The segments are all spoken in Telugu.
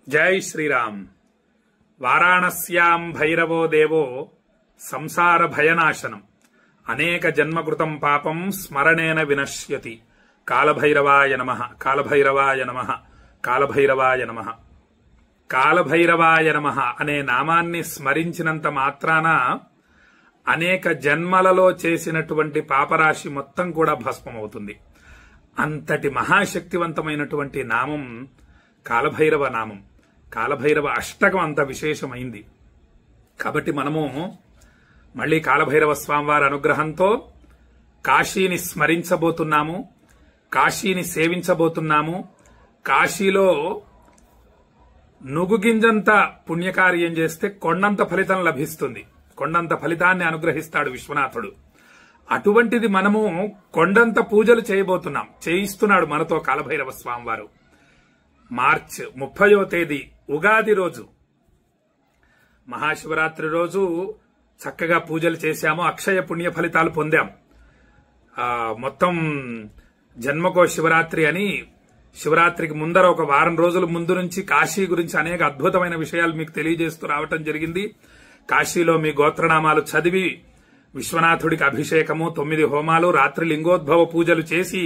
జై శ్రీరామ్. వారాణస్యాం భైరవో దేవో సంసార భయనాశనం అనేక జన్మకృతం పాపం స్మరణేన వినశ్యతి. కాలభైరవాయ నమః, కాలభైరవాయ నమః, కాలభైరవాయ నమః. కాలభైరవాయ నమః అనే నామాన్ని స్మరించినంత మాత్రాన అనేక జన్మలలో చేసినటువంటి పాపరాశి మొత్తం కూడా భస్మమవుతుంది. అంతటి మహాశక్తివంతమైనటువంటి నామం కాలభైరవ నామం. కాలభైరవ అష్టకం అంత విశేషమైంది. కాబట్టి మనము మళ్లీ కాలభైరవ స్వామివారి అనుగ్రహంతో కాశీని స్మరించబోతున్నాము, కాశీని సేవించబోతున్నాము. కాశీలో నుగుగింజంత పుణ్యకార్యం చేస్తే కొండంత ఫలితం లభిస్తుంది. కొండంత ఫలితాన్ని అనుగ్రహిస్తాడు విశ్వనాథుడు. అటువంటిది మనము కొండంత పూజలు చేయబోతున్నాం, చేయిస్తున్నాడు మనతో కాలభైరవ స్వామివారు. మార్చి 30వ తేదీ ఉగాది రోజు, మహాశివరాత్రి రోజు చక్కగా పూజలు చేశాము, అక్షయ పుణ్య ఫలితాలు పొందాం. మొత్తం జన్మకో శివరాత్రి అని శివరాత్రికి ముందర ఒక వారం రోజుల ముందు నుంచి కాశీ గురించి అనేక అద్భుతమైన విషయాలు మీకు తెలియజేస్తూ రావటం జరిగింది. కాశీలో మీ గోత్రనామాలు చదివి విశ్వనాథుడికి అభిషేకము, 9 హోమాలు, రాత్రి లింగోద్భవ పూజలు చేసి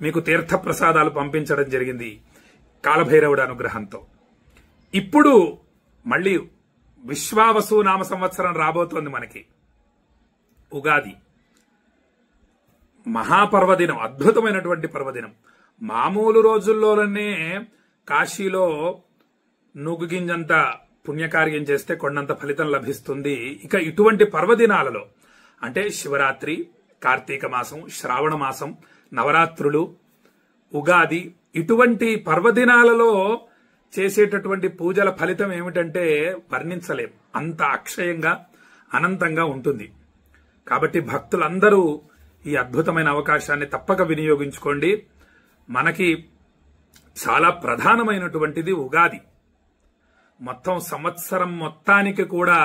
మీకు తీర్థప్రసాదాలు పంపించడం జరిగింది కాలభైరవుడి అనుగ్రహంతో. ఇప్పుడు మళ్లీ విశ్వావసు నామ సంవత్సరం రాబోతోంది మనకి. ఉగాది మహాపర్వదినం, అద్భుతమైనటువంటి పర్వదినం. మామూలు రోజుల్లోనే కాశీలో నుగ్గుగింజంత పుణ్యకార్యం చేస్తే కొండంత ఫలితం లభిస్తుంది. ఇక ఇటువంటి పర్వదినాలలో అంటే శివరాత్రి, కార్తీక మాసం, శ్రావణ మాసం, నవరాత్రులు, ఉగాది, ఇటువంటి పర్వదినాలలో చేసేటటువంటి పూజల ఫలితం ఏమిటంటే వర్ణించలేం. అంత అక్షయంగా అనంతంగా ఉంటుంది. కాబట్టి భక్తులందరూ ఈ అద్భుతమైన అవకాశాన్ని తప్పక వినియోగించుకోండి. మనకి చాలా ప్రధానమైనటువంటిది ఉగాది. మొత్తం సంవత్సరం మొత్తానికి కూడా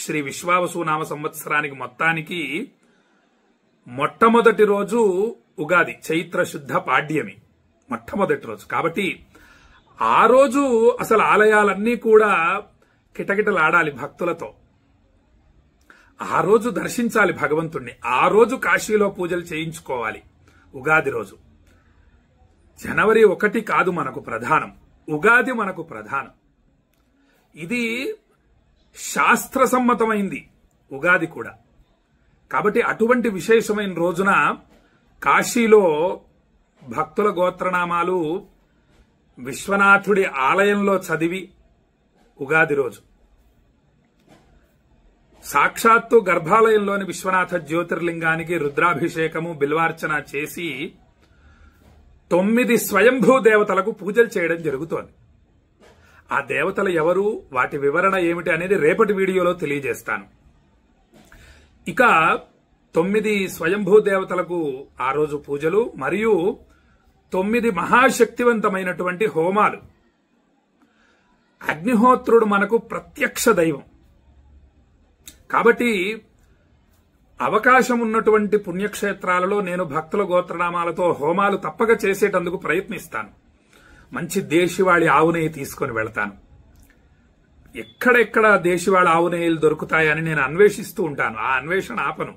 శ్రీ విశ్వావసు నామ సంవత్సరానికి మొత్తానికి మొట్టమొదటి రోజు ఉగాది, చైత్ర శుద్ధ పాడ్యమి మొట్టమొదటి రోజు. కాబట్టి ఆ రోజు అసలు ఆలయాలన్నీ కూడా కిటకిటలాడాలి భక్తులతో. ఆ రోజు దర్శించాలి భగవంతుణ్ణి. ఆ రోజు కాశీలో పూజలు చేయించుకోవాలి. ఉగాది రోజు జనవరి 1 కాదు మనకు ప్రధానం, ఉగాది మనకు ప్రధానం. ఇది శాస్త్రసమ్మతమైంది ఉగాది కూడా. కాబట్టి అటువంటి విశేషమైన రోజున కాశీలో భక్తుల గోత్రనామాలు విశ్వనాథుడి ఆలయంలో చదివి ఉగాది రోజు సాక్షాత్తు గర్భాలయంలోని విశ్వనాథ జ్యోతిర్లింగానికి రుద్రాభిషేకము, బిల్వార్చన చేసి 9 స్వయంభూ దేవతలకు పూజలు చేయడం జరుగుతోంది. ఆ దేవతలు ఎవరు, వాటి వివరణ ఏమిటి అనేది రేపటి వీడియోలో తెలియజేస్తాను. ఇక 9 స్వయంభూ దేవతలకు ఆ రోజు పూజలు మరియు 9 మహాశక్తివంతమైనటువంటి హోమాలు. అగ్నిహోత్రుడు మనకు ప్రత్యక్ష దైవం. కాబట్టి అవకాశం ఉన్నటువంటి పుణ్యక్షేత్రాలలో నేను భక్తుల గోత్రనామాలతో హోమాలు తప్పక చేసేటందుకు ప్రయత్నిస్తాను. మంచి దేశివాళి ఆవు నెయ్యి తీసుకుని వెళ్తాను. ఎక్కడెక్కడ దేశివాళి ఆవు నెయ్యిలు దొరుకుతాయని నేను అన్వేషిస్తూ ఉంటాను. ఆ అన్వేషణ ఆపను.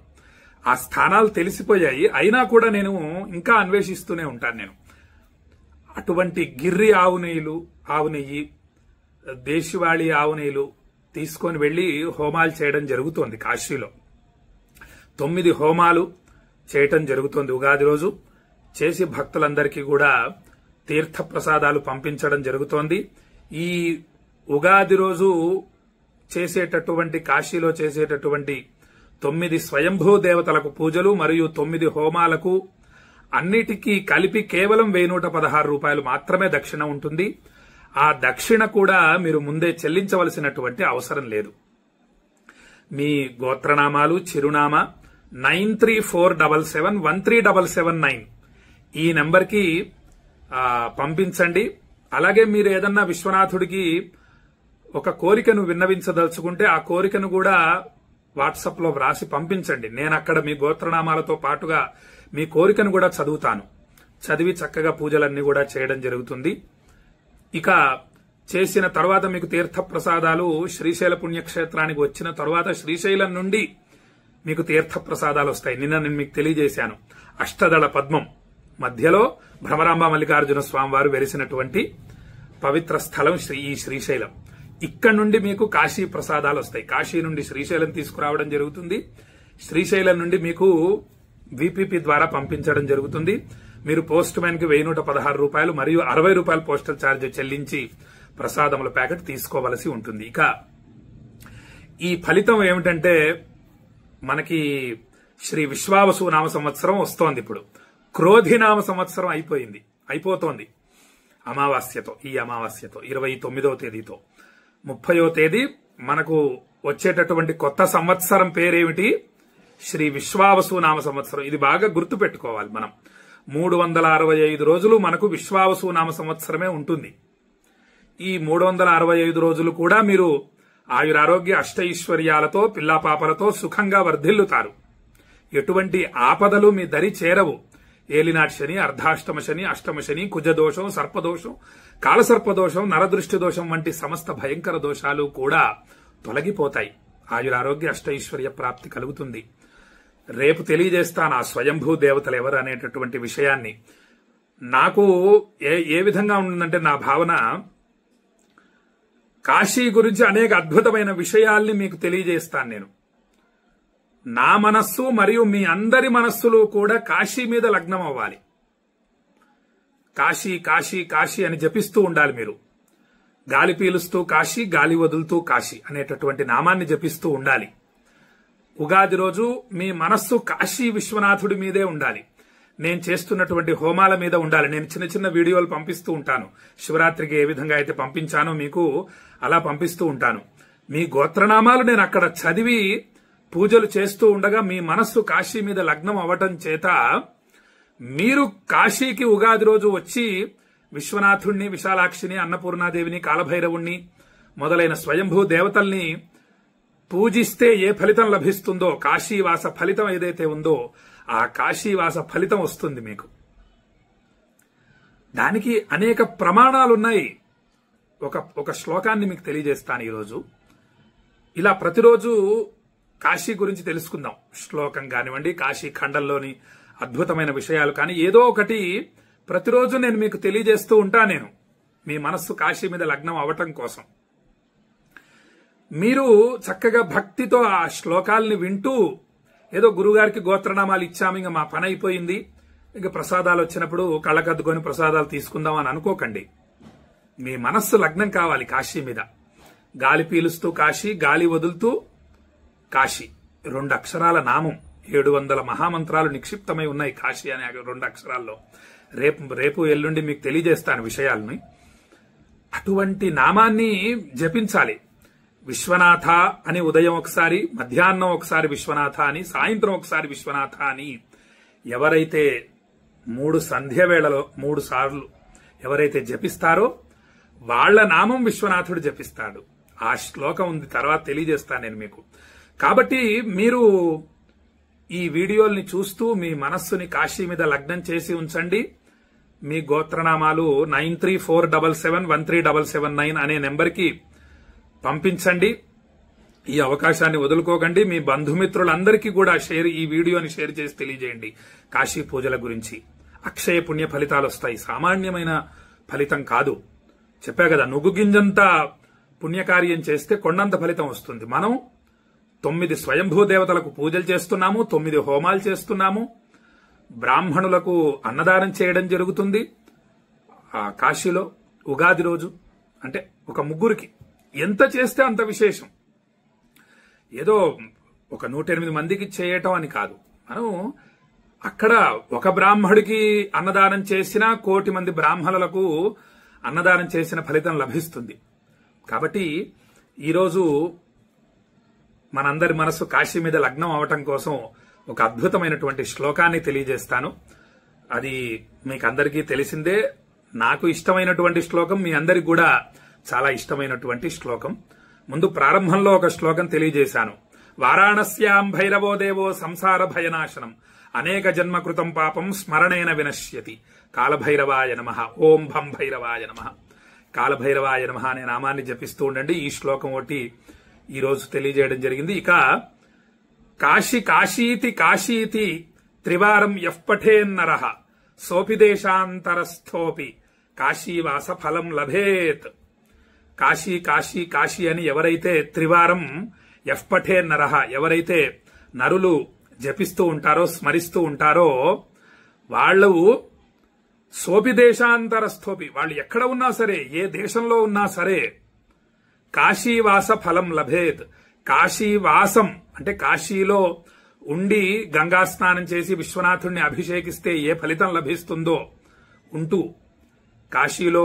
ఆ స్థానాలు తెలిసిపోయాయి, అయినా కూడా నేను ఇంకా అన్వేషిస్తూనే ఉంటాను. నేను అటువంటి గిర్రి ఆవు నెయ్యి, దేశివాళి ఆవు నెయ్యిలు తీసుకొని వెళ్లి హోమాలు చేయడం జరుగుతోంది. కాశీలో 9 హోమాలు చేయటం జరుగుతోంది ఉగాది రోజు. చేసి భక్తులందరికీ కూడా తీర్థ ప్రసాదాలు పంపించడం జరుగుతోంది. ఈ ఉగాది రోజు చేసేటటువంటి, కాశీలో చేసేటటువంటి 9 స్వయంభూ దేవతలకు పూజలు మరియు 9 హోమాలకు అన్నిటికీ కలిపి కేవలం 1116 రూపాయలు మాత్రమే దక్షిణ ఉంటుంది. ఆ దక్షిణ కూడా మీరు ముందే చెల్లించవలసినటువంటి అవసరం లేదు. మీ గోత్రనామాలు, చిరునామా 9347713779 ఈ నెంబర్కి పంపించండి. అలాగే మీరు ఏదన్నా విశ్వనాథుడికి ఒక కోరికను విన్నవించదలుచుకుంటే ఆ కోరికను కూడా వాట్సాప్ లో వ్రాసి పంపించండి. నేను అక్కడ మీ గోత్రనామాలతో పాటుగా మీ కోరికను కూడా చదువుతాను. చదివి చక్కగా పూజలన్నీ కూడా చేయడం జరుగుతుంది. ఇక చేసిన తర్వాత మీకు తీర్థ ప్రసాదాలు శ్రీశైల పుణ్యక్షేత్రానికి వచ్చిన తర్వాత శ్రీశైలం నుండి మీకు తీర్థ ప్రసాదాలు వస్తాయి. నిన్న నేను మీకు తెలియజేశాను. అష్టదళ పద్మం మధ్యలో భ్రమరాంబ మల్లికార్జున స్వామి వారు వెలిసినటువంటి పవిత్ర స్థలం ఈ శ్రీశైలం. ఇక్కడ నుండి మీకు కాశీ ప్రసాదాలు వస్తాయి. కాశీ నుండి శ్రీశైలం తీసుకురావడం జరుగుతుంది. శ్రీశైలం నుండి మీకు విపిపి ద్వారా పంపించడం జరుగుతుంది. మీరు పోస్ట్ మ్యాన్ కి 1116 రూపాయలు మరియు 60 రూపాయలు పోస్టల్ ఛార్జ్ చెల్లించి ప్రసాదముల ప్యాకెట్ తీసుకోవలసి ఉంటుంది. ఇక ఈ ఫలితం ఏమిటంటే మనకి శ్రీ విశ్వావసు నామ సంవత్సరం వస్తోంది. ఇప్పుడు క్రోధి నామ సంవత్సరం అయిపోతోంది అమావాస్యతో. ఈ అమావాస్యతో 29వ తేదీతో 30వ తేదీ మనకు వచ్చేటటువంటి కొత్త సంవత్సరం పేరేమిటి? శ్రీ విశ్వావసు నామ సంవత్సరం. ఇది బాగా గుర్తు పెట్టుకోవాలి. మనం 365 రోజులు మనకు విశ్వావసు నామ సంవత్సరమే ఉంటుంది. ఈ 365 రోజులు కూడా మీరు ఆయురారోగ్య అష్టైశ్వర్యాలతో పిల్లాపాపలతో సుఖంగా వర్ధిల్లుతారు. ఎటువంటి ఆపదలు మీ దరి చేరవు. ఏలినాటి శని, అర్ధాష్టమ శని, అష్టమ శని, కుజదోషం, సర్పదోషం, కాలసర్పదోషం, నరదృష్టి దోషం వంటి సమస్త భయంకర దోషాలు కూడా తొలగిపోతాయి. ఆయురారోగ్య అష్టైశ్వర్య ప్రాప్తి కలుగుతుంది. రేపు తెలియజేస్తాను ఆ స్వయంభూ దేవతలు ఎవరు అనేటటువంటి విషయాన్ని. నాకు ఏ విధంగా ఉంటుందంటే నా భావన, కాశీ గురించి అనేక అద్భుతమైన విషయాల్ని మీకు తెలియజేస్తాను నేను. నా మనస్సు మరియు మీ అందరి మనస్సులు కూడా కాశీ మీద లగ్నం అవ్వాలి. కాశీ కాశీ కాశీ అని జపిస్తూ ఉండాలి. మీరు గాలి పీలుస్తూ కాశీ, గాలి వదులుతూ కాశీ అనేటటువంటి నామాన్ని జపిస్తూ ఉండాలి. ఉగాది రోజు మీ మనస్సు కాశీ విశ్వనాథుడి మీదే ఉండాలి. నేను చేస్తున్నటువంటి హోమాల మీద ఉండాలి. నేను చిన్న చిన్న వీడియోలు పంపిస్తూ ఉంటాను. శివరాత్రికి ఏ విధంగా అయితే పంపించానో మీకు అలా పంపిస్తూ ఉంటాను. మీ గోత్రనామాలు నేను అక్కడ చదివి పూజలు చేస్తూ ఉండగా మీ మనస్సు కాశీ మీద లగ్నం అవ్వటం చేత మీరు కాశీకి ఉగాది రోజు వచ్చి విశ్వనాథుణ్ణి, విశాలాక్షిని, అన్నపూర్ణాదేవిని, కాలభైరవుణ్ణి మొదలైన స్వయంభూ దేవతల్ని పూజిస్తే ఏ ఫలితం లభిస్తుందో, కాశీవాస ఫలితం ఏదైతే ఉందో ఆ కాశీవాస ఫలితం వస్తుంది మీకు. దానికి అనేక ప్రమాణాలున్నాయి. ఒక శ్లోకాన్ని మీకు తెలియజేస్తాను ఈరోజు. ఇలా ప్రతిరోజు కాశీ గురించి తెలుసుకుందాం. శ్లోకం కానివ్వండి, కాశీ ఖండంలోని అద్భుతమైన విషయాలు కానీ ఏదో ఒకటి ప్రతిరోజు నేను మీకు తెలియజేస్తూ ఉంటా. నేను మీ మనస్సు కాశీ మీద లగ్నం అవటం కోసం మీరు చక్కగా భక్తితో ఆ శ్లోకాల్ని వింటూ ఏదో గురుగారికి గోత్రనామాలు ఇచ్చాము, ఇంకా మా పని అయిపోయింది, ఇంకా ప్రసాదాలు వచ్చినప్పుడు కళ్ళకద్దుకొని ప్రసాదాలు తీసుకుందాం అని అనుకోకండి. మీ మనస్సు లగ్నం కావాలి కాశీ మీద. గాలి పీలుస్తూ కాశీ, గాలి వదులుతూ కాశీ. 2 అక్షరాల నామం. 700 మహామంత్రాలు నిక్షిప్తమై ఉన్నాయి కాశీ అనే 2 అక్షరాల్లో. రేపు ఎల్లుండి మీకు తెలియజేస్తాను విషయాలని. అటువంటి నామాన్ని జపించాలి. విశ్వనాథ అని ఉదయం ఒకసారి, మధ్యాహ్నం ఒకసారి విశ్వనాథ అని, సాయంత్రం ఒకసారి విశ్వనాథ అని ఎవరైతే 3 సంధ్య వేళలో 3 సార్లు ఎవరైతే జపిస్తారో వాళ్ల నామం విశ్వనాథుడు జపిస్తాడు. ఆ శ్లోకం ఉంది, తర్వాత తెలియజేస్తాను నేను మీకు. కాబట్టి మీరు ఈ వీడియోల్ని చూస్తూ మీ మనస్సుని కాశీ మీద లగ్నం చేసి ఉంచండి. మీ గోత్రనామాలు 9347713779 అనే నెంబర్కి పంపించండి. ఈ అవకాశాన్ని వదులుకోకండి. మీ బంధుమిత్రులందరికీ కూడా ఈ వీడియోని షేర్ చేసి తెలియజేయండి. కాశీ పూజల గురించి అక్షయ పుణ్య ఫలితాలు వస్తాయి. సామాన్యమైన ఫలితం కాదు. చెప్పా కదా, నువ్వు గింజంత పుణ్యకార్యం చేస్తే కొండంత ఫలితం వస్తుంది. మనం 9 స్వయంభూ దేవతలకు పూజలు చేస్తున్నాము, 9 హోమాలు చేస్తున్నాము, బ్రాహ్మణులకు అన్నదానం చేయడం జరుగుతుంది. కాశీలో ఉగాది రోజు అంటే ఒక ముగ్గురికి ఎంత చేస్తే అంత విశేషం. ఏదో ఒక 108 మందికి చేయటం అని కాదు. మనం అక్కడ ఒక బ్రాహ్మడికి అన్నదానం చేసినా 1 కోటి మంది బ్రాహ్మణులకు అన్నదానం చేసిన ఫలితం లభిస్తుంది. కాబట్టి ఈరోజు మనందరి మనసు కాశీ మీద లగ్నం అవటం కోసం ఒక అద్భుతమైనటువంటి శ్లోకాన్ని తెలియజేస్తాను. అది మీకు అందరికీ తెలిసిందే. నాకు ఇష్టమైనటువంటి శ్లోకం, మీ అందరికి కూడా చాలా ఇష్టమైనటువంటి శ్లోకం. ముందు ప్రారంభంలో ఒక శ్లోకం తెలియజేశాను. వారాణస్యాం భైరవో దేవో సంసార భయనాశనం అనేక జన్మకృతం పాపం స్మరణేన వినశ్యతి కాలభైరవాయ నమః. ఓం భం భైరవాయ నమః. కాలభైరవాయ నమః అనే నామాన్ని జపిస్తూ ఉండండి. ఈ శ్లోకం ఒకటి ఈ రోజు తెలియజేయడం జరిగింది. ఇక కాశీ కాశీతి కాశీతి త్రివారం యఃపఠేన్నరః సోపి దేశాంతరస్థోపి కాశీవాస ఫలం లభేత్. కాశీ కాశీ కాశీ అని ఎవరైతే త్రివారం యఃపఠేన్నరః ఎవరైతే నరులు జపిస్తూ ఉంటారో స్మరిస్తూ ఉంటారో వాళ్ళు సోపి దేశాంతరస్థోపి వాళ్ళు ఎక్కడ ఉన్నా సరే ఏ దేశంలో ఉన్నా సరే కాశీవాస ఫలం లభేత్. కాశీవాసం అంటే కాశీలో ఉండి గంగా స్నానం చేసి విశ్వనాథుణ్ణి అభిషేకిస్తే ఏ ఫలితం లభిస్తుందో, ఉంటూ కాశీలో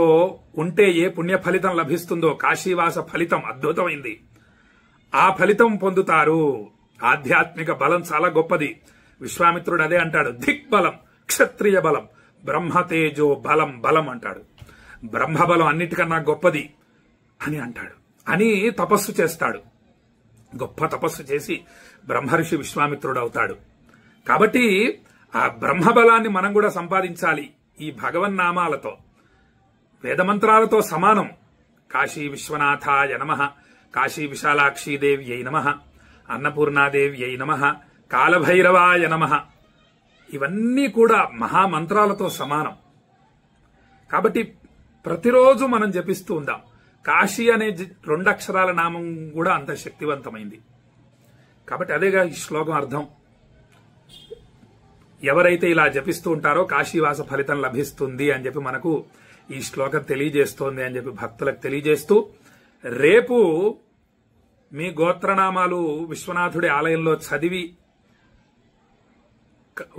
ఉంటే ఏ పుణ్య ఫలితం లభిస్తుందో కాశీవాస ఫలితం అద్భుతమైంది. ఆ ఫలితం పొందుతారు. ఆధ్యాత్మిక బలం చాలా గొప్పది. విశ్వామిత్రుడు అదే అంటాడు, దిక్బలం క్షత్రియ బలం బ్రహ్మతేజో బలం బలం అంటాడు. బ్రహ్మబలం అన్నిటికన్నా గొప్పది అని అంటాడు. అని తపస్సు చేస్తాడు. గొప్ప తపస్సు చేసి బ్రహ్మర్షి విశ్వామిత్రుడు అవుతాడు. కాబట్టి ఆ బ్రహ్మబలాన్ని మనం కూడా సంపాదించాలి. ఈ భగవన్నామాలతో వేదమంత్రాలతో సమానం. కాశీ విశ్వనాథాయ నమః, కాశీ విశాలాక్షీదేవ్యై నమః, అన్నపూర్ణాదేవ్యై నమః, కాలభైరవాయ నమః, ఇవన్నీ కూడా మహామంత్రాలతో సమానం. కాబట్టి ప్రతిరోజు మనం జపిస్తూ ఉందాం. కాశీ అనే 2 అక్షరాల నామం కూడా అంత శక్తివంతమైంది. కాబట్టి అదేగా ఈ శ్లోకం అర్థం. ఎవరైతే ఇలా జపిస్తూ ఉంటారో కాశీవాస ఫలితం లభిస్తుంది అని చెప్పి మనకు ఈ శ్లోకం తెలియజేస్తోంది అని చెప్పి భక్తులకు తెలియజేస్తూ, రేపు మీ గోత్రనామాలు విశ్వనాథుడి ఆలయంలో చదివి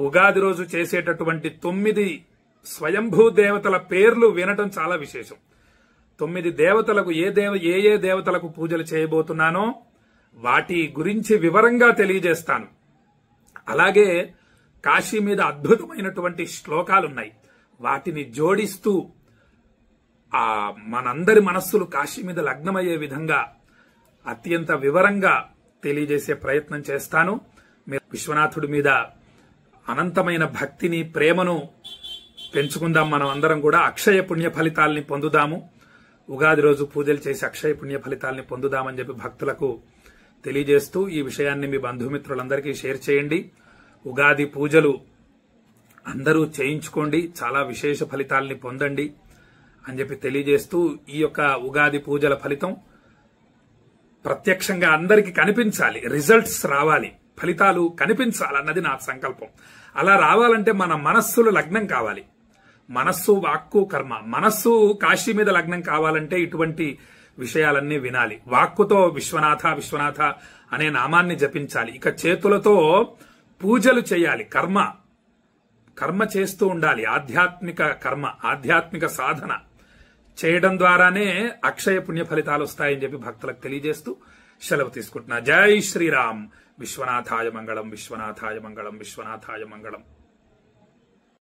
ఉగాది రోజు చేసేటటువంటి 9 స్వయంభూ దేవతల పేర్లు వినటం చాలా విశేషం. 9 దేవతలకు ఏ ఏ దేవతలకు పూజలు చేయబోతున్నానో వాటి గురించి వివరంగా తెలియజేస్తాను. అలాగే కాశీ మీద అద్భుతమైనటువంటి శ్లోకాలున్నాయి. వాటిని జోడిస్తూ మనందరి మనస్సులు కాశీ మీద లగ్నమయ్యే విధంగా అత్యంత వివరంగా తెలియజేసే ప్రయత్నం చేస్తాను. విశ్వనాథుడి మీద అనంతమైన భక్తిని ప్రేమను పెంచుకుందాం. మనం అందరం కూడా అక్షయ పుణ్య ఫలితాలని పొందుదాము. ఉగాది రోజు పూజలు చేసి అక్షయ పుణ్య ఫలితాలని పొందుదామని చెప్పి భక్తులకు తెలియజేస్తూ ఈ విషయాన్ని మీ బంధుమిత్రులందరికీ షేర్ చేయండి. ఉగాది పూజలు అందరూ చేయించుకోండి, చాలా విశేష ఫలితాలని పొందండి అని చెప్పి తెలియజేస్తూ, ఈ యొక్క ఉగాది పూజల ఫలితం ప్రత్యక్షంగా అందరికీ కనిపించాలి, రిజల్ట్స్ రావాలి, ఫలితాలు కనిపించాలన్నది నా సంకల్పం. అలా రావాలంటే మన మనస్సులు లగ్నం కావాలి. మనస్సు వాక్కు కర్మ. మనస్సు కాశీ మీద లగ్నం కావాలంటే ఇటువంటి విషయాలన్నీ వినాలి. వాక్కుతో విశ్వనాథ విశ్వనాథ అనే నామాన్ని జపించాలి. ఇక చేతులతో పూజలు చేయాలి. కర్మ చేస్తూ ఉండాలి. ఆధ్యాత్మిక కర్మ, ఆధ్యాత్మిక సాధన చేయడం ద్వారానే అక్షయ పుణ్య ఫలితాలు వస్తాయని చెప్పి భక్తులకు తెలియజేస్తూ సెలవు తీసుకుంటున్నా. జై శ్రీరామ్. విశ్వనాథాయ మంగళం, విశ్వనాథాయ మంగళం, విశ్వనాథాయ మంగళం.